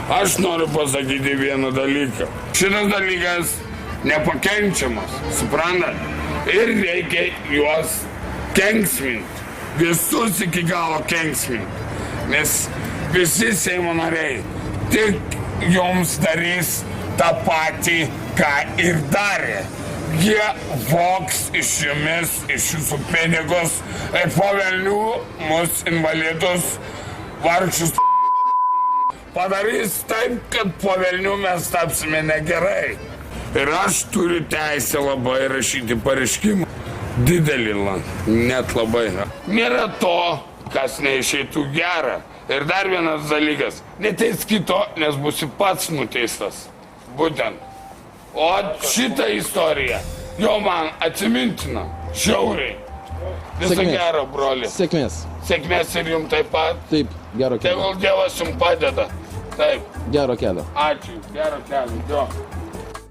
Aš noriu pasakyti vieną dalyką. Šitas dalykas nepakenčiamas, suprantat? Ir reikia juos kenksminti. Visus iki galo kenksminti. Nes visi Seimo nariai tik jums darys tą patį, ką ir darė. Jie voks iš jumis, iš jūsų pinigus, po velnių mus invalidus, vargšus padarys taip, kad po velnių mes tapsime negerai. Ir aš turiu teisę labai rašyti pareiškimą. Didelį, net labai. Nėra to, kas neišeitų gera. Ir dar vienas dalykas. Neteis kito, nes būsi pats nuteistas. Būtent. O šitą istoriją jau man atsimintina. Žiauriai. Visą gero, broli. Sėkmės. Sėkmės ir jums taip pat. Taip, gero kelio. Tegul Dievas jums padeda. Taip. Gero kelio. Ačiū. Gero kelio. Jo.